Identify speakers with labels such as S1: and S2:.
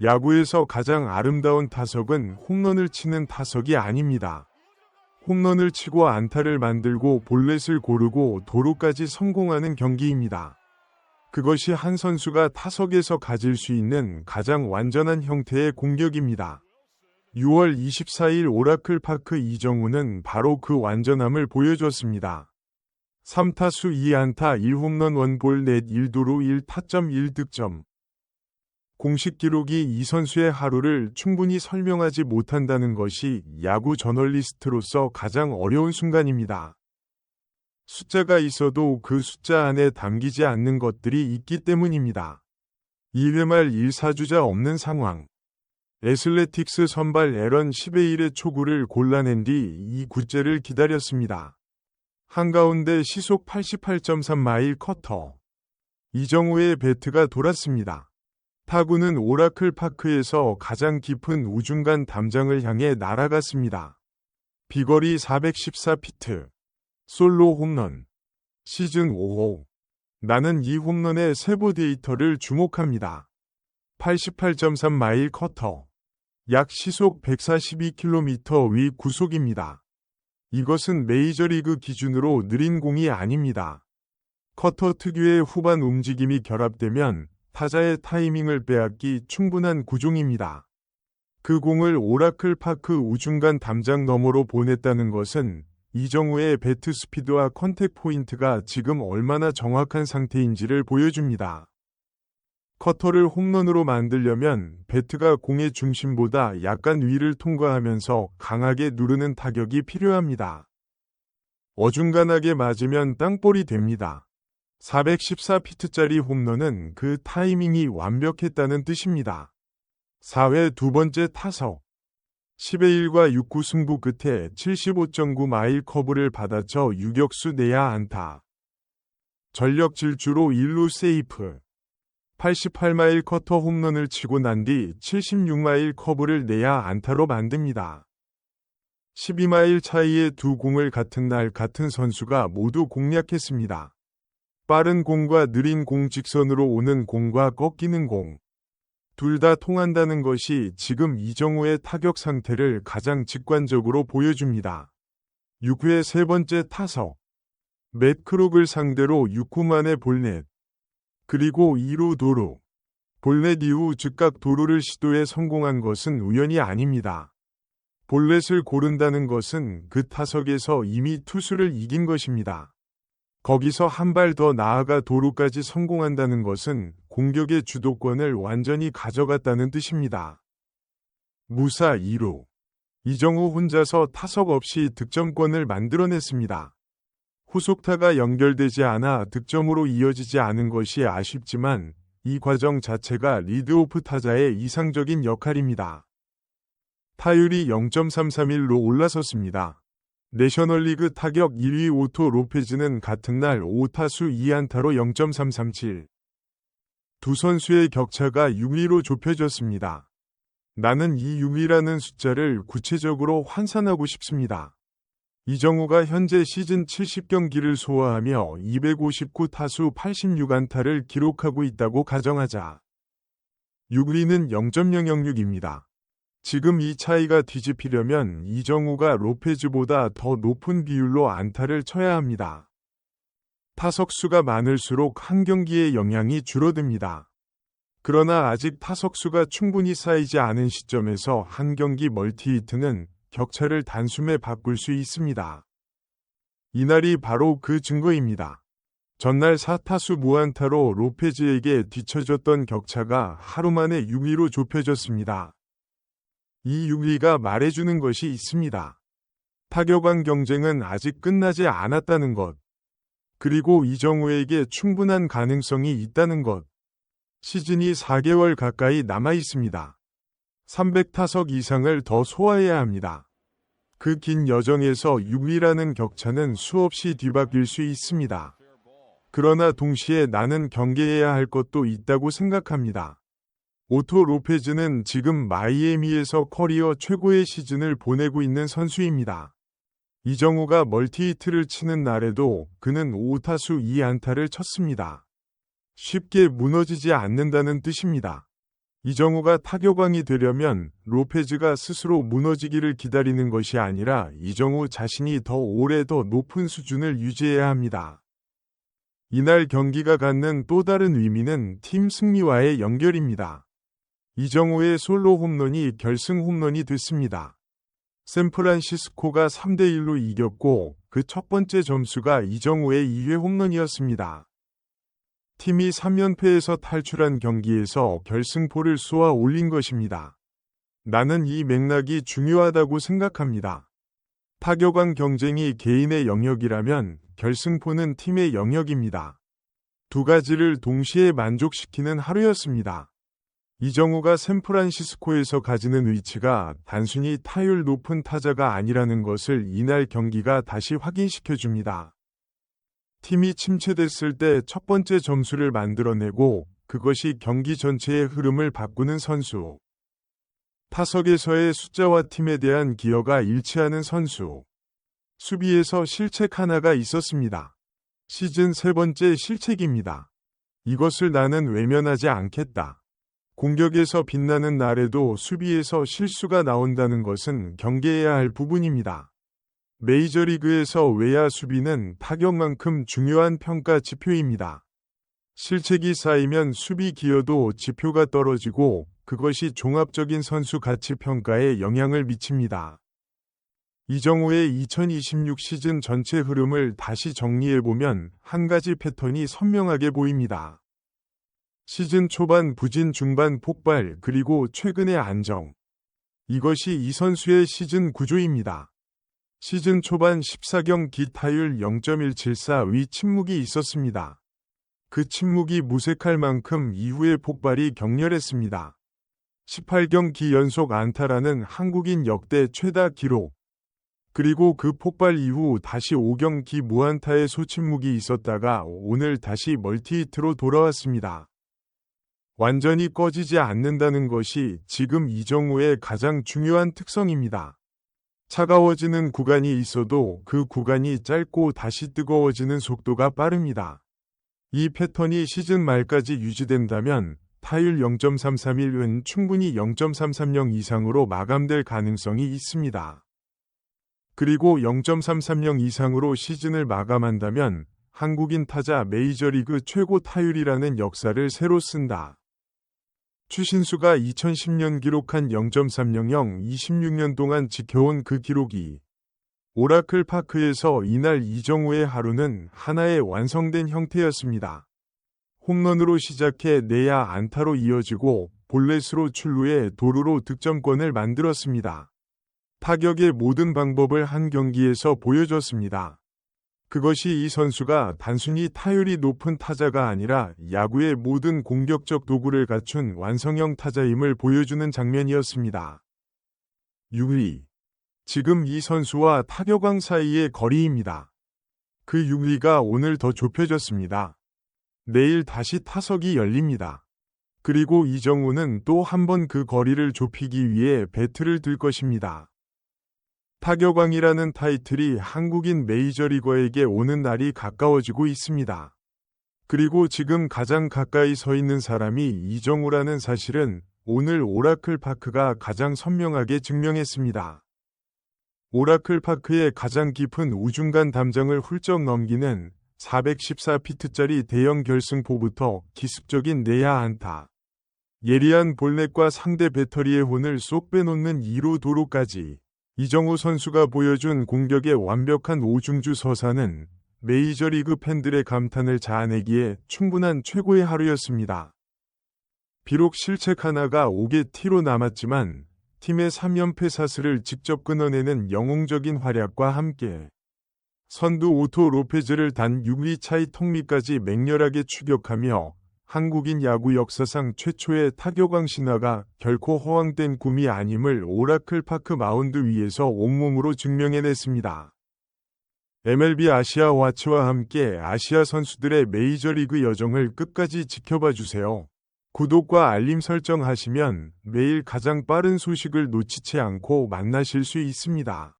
S1: 야구에서 가장 아름다운 타석은 홈런을 치는 타석이 아닙니다. 홈런을 치고 안타를 만들고 볼넷을 고르고 도루까지 성공하는 경기입니다. 그것이 한 선수가 타석에서 가질 수 있는 가장 완전한 형태의 공격입니다. 6월 24일 오라클 파크 이정우는 바로 그 완전함을 보여줬습니다. 3타수 2안타 1홈런 1볼 넷 1도루 1타점 1득점. 공식 기록이 이 선수의 하루를 충분히 설명하지 못한다는 것이 야구 저널리스트로서 가장 어려운 순간입니다. 숫자가 있어도 그 숫자 안에 담기지 않는 것들이 있기 때문입니다. 2회 말 1사주자 없는 상황. 애슬레틱스 선발 에런 10회 1의 초구를 골라낸 뒤 2구째를 기다렸습니다. 한가운데 시속 88.3마일 커터. 이정우의 배트가 돌았습니다. 타구는 오라클 파크에서 가장 깊은 우중간 담장을 향해 날아갔습니다. 비거리 414피트. 솔로 홈런. 시즌 5호. 나는 이 홈런의 세부 데이터를 주목합니다. 88.3마일 커터. 약 시속 142km 위 구속입니다. 이것은 메이저리그 기준으로 느린 공이 아닙니다. 커터 특유의 후반 움직임이 결합되면 타자의 타이밍을 빼앗기 충분한 구종입니다. 그 공을 오라클 파크 우중간 담장 너머로 보냈다는 것은 이정우의 배트 스피드와 컨택 포인트가 지금 얼마나 정확한 상태인지를 보여줍니다. 커터를 홈런으로 만들려면 배트가 공의 중심보다 약간 위를 통과하면서 강하게 누르는 타격이 필요합니다. 어중간하게 맞으면 땅볼이 됩니다. 414피트짜리 홈런은 그 타이밍이 완벽했다는 뜻입니다. 4회 두 번째 타석. 10회 1과 6구 승부 끝에 75.9마일 커브를 받아쳐 유격수 내야 안타. 전력 질주로 1루 세이프. 88마일 커터 홈런을 치고 난 뒤 76마일 커브를 내야 안타로 만듭니다. 12마일 차이의 두 공을 같은 날 같은 선수가 모두 공략했습니다. 빠른 공과 느린 공 직선으로 오는 공과 꺾이는 공. 둘 다 통한다는 것이 지금 이정우의 타격 상태를 가장 직관적으로 보여줍니다. 6회 세 번째 타석. 맷 크록을 상대로 6구 만에 볼넷. 그리고 2루 도루. 볼넷 이후 즉각 도루를 시도해 성공한 것은 우연이 아닙니다. 볼넷을 고른다는 것은 그 타석에서 이미 투수를 이긴 것입니다. 거기서 한 발 더 나아가 도루까지 성공한다는 것은 공격의 주도권을 완전히 가져갔다는 뜻입니다. 무사 2루. 이정우 혼자서 타석 없이 득점권을 만들어냈습니다. 후속타가 연결되지 않아 득점으로 이어지지 않은 것이 아쉽지만 이 과정 자체가 리드오프 타자의 이상적인 역할입니다. 타율이 0.331로 올라섰습니다. 내셔널리그 타격 1위 오토 로페즈는 같은 날 5타수 2안타로 0.337. 두 선수의 격차가 6위로 좁혀졌습니다. 나는 이 6위라는 숫자를 구체적으로 환산하고 싶습니다. 이정우가 현재 시즌 70경기를 소화하며 259타수 86안타를 기록하고 있다고 가정하자. 6위는 0.006입니다. 지금 이 차이가 뒤집히려면 이정우가 로페즈보다 더 높은 비율로 안타를 쳐야 합니다. 타석수가 많을수록 한 경기의 영향이 줄어듭니다. 그러나 아직 타석수가 충분히 쌓이지 않은 시점에서 한 경기 멀티히트는 격차를 단숨에 바꿀 수 있습니다. 이날이 바로 그 증거입니다. 전날 4타수 무안타로 로페즈에게 뒤처졌던 격차가 하루 만에 6위로 좁혀졌습니다. 이 6위가 말해주는 것이 있습니다. 타격왕 경쟁은 아직 끝나지 않았다는 것. 그리고 이정우에게 충분한 가능성이 있다는 것. 시즌이 4개월 가까이 남아 있습니다. 300타석 이상을 더 소화해야 합니다. 그 긴 여정에서 6위라는 격차는 수없이 뒤바뀔 수 있습니다. 그러나 동시에 나는 경계해야 할 것도 있다고 생각합니다. 오토 로페즈는 지금 마이애미에서 커리어 최고의 시즌을 보내고 있는 선수입니다. 이정우가 멀티히트를 치는 날에도 그는 5타수 2안타를 쳤습니다. 쉽게 무너지지 않는다는 뜻입니다. 이정우가 타격왕이 되려면 로페즈가 스스로 무너지기를 기다리는 것이 아니라 이정우 자신이 더 오래 더 높은 수준을 유지해야 합니다. 이날 경기가 갖는 또 다른 의미는 팀 승리와의 연결입니다. 이정우의 솔로 홈런이 결승 홈런이 됐습니다. 샌프란시스코가 3대1로 이겼고 그 첫 번째 점수가 이정우의 2회 홈런이었습니다. 팀이 3연패에서 탈출한 경기에서 결승포를 쏘아 올린 것입니다. 나는 이 맥락이 중요하다고 생각합니다. 타격왕 경쟁이 개인의 영역이라면 결승포는 팀의 영역입니다. 두 가지를 동시에 만족시키는 하루였습니다. 이정우가 샌프란시스코에서 가지는 위치가 단순히 타율 높은 타자가 아니라는 것을 이날 경기가 다시 확인시켜줍니다. 팀이 침체됐을 때 첫 번째 점수를 만들어내고 그것이 경기 전체의 흐름을 바꾸는 선수. 타석에서의 숫자와 팀에 대한 기여가 일치하는 선수. 수비에서 실책 하나가 있었습니다. 시즌 세 번째 실책입니다. 이것을 나는 외면하지 않겠다. 공격에서 빛나는 날에도 수비에서 실수가 나온다는 것은 경계해야 할 부분입니다. 메이저리그에서 외야 수비는 타격만큼 중요한 평가 지표입니다. 실책이 쌓이면 수비 기여도 지표가 떨어지고 그것이 종합적인 선수 가치 평가에 영향을 미칩니다. 이정우의 2026 시즌 전체 흐름을 다시 정리해보면 한 가지 패턴이 선명하게 보입니다. 시즌 초반 부진, 중반 폭발, 그리고 최근의 안정. 이것이 이 선수의 시즌 구조입니다. 시즌 초반 14경기 타율 0.174의 침묵이 있었습니다. 그 침묵이 무색할 만큼 이후의 폭발이 격렬했습니다. 18경기 연속 안타라는 한국인 역대 최다 기록. 그리고 그 폭발 이후 다시 5경기 무안타의 소침묵이 있었다가 오늘 다시 멀티히트로 돌아왔습니다. 완전히 꺼지지 않는다는 것이 지금 이정우의 가장 중요한 특성입니다. 차가워지는 구간이 있어도 그 구간이 짧고 다시 뜨거워지는 속도가 빠릅니다. 이 패턴이 시즌 말까지 유지된다면 타율 0.331은 충분히 0.330 이상으로 마감될 가능성이 있습니다. 그리고 0.330 이상으로 시즌을 마감한다면 한국인 타자 메이저리그 최고 타율이라는 역사를 새로 쓴다. 추신수가 2010년 기록한 0.300 26년 동안 지켜온 그 기록이 오라클 파크에서 이날 이정우의 하루는 하나의 완성된 형태였습니다. 홈런으로 시작해 내야 안타로 이어지고 볼넷으로 출루해 도루로 득점권을 만들었습니다. 타격의 모든 방법을 한 경기에서 보여줬습니다. 그것이 이 선수가 단순히 타율이 높은 타자가 아니라 야구의 모든 공격적 도구를 갖춘 완성형 타자임을 보여주는 장면이었습니다. 6위. 지금 이 선수와 타격왕 사이의 거리입니다. 그 6위가 오늘 더 좁혀졌습니다. 내일 다시 타석이 열립니다. 그리고 이정우는 또 한 번 그 거리를 좁히기 위해 배트를 들 것입니다. 타격왕이라는 타이틀이 한국인 메이저리거에게 오는 날이 가까워지고 있습니다. 그리고 지금 가장 가까이 서 있는 사람이 이정우라는 사실은 오늘 오라클 파크가 가장 선명하게 증명했습니다. 오라클 파크의 가장 깊은 우중간 담장을 훌쩍 넘기는 414피트짜리 대형 결승포부터 기습적인 내야 안타, 예리한 볼넷과 상대 배터리의 혼을 쏙 빼놓는 2루 도루까지 이정우 선수가 보여준 공격의 완벽한 오중주 서사는 메이저리그 팬들의 감탄을 자아내기에 충분한 최고의 하루였습니다. 비록 실책 하나가 5개 티로 남았지만 팀의 3연패 사슬을 직접 끊어내는 영웅적인 활약과 함께 선두 오토 로페즈를 단 6위 차이 턱밑까지 맹렬하게 추격하며 한국인 야구 역사상 최초의 타격왕 신화가 결코 허황된 꿈이 아님을 오라클 파크 마운드 위에서 온몸으로 증명해냈습니다. MLB 아시아 와치와 함께 아시아 선수들의 메이저리그 여정을 끝까지 지켜봐 주세요. 구독과 알림 설정하시면 매일 가장 빠른 소식을 놓치지 않고 만나실 수 있습니다.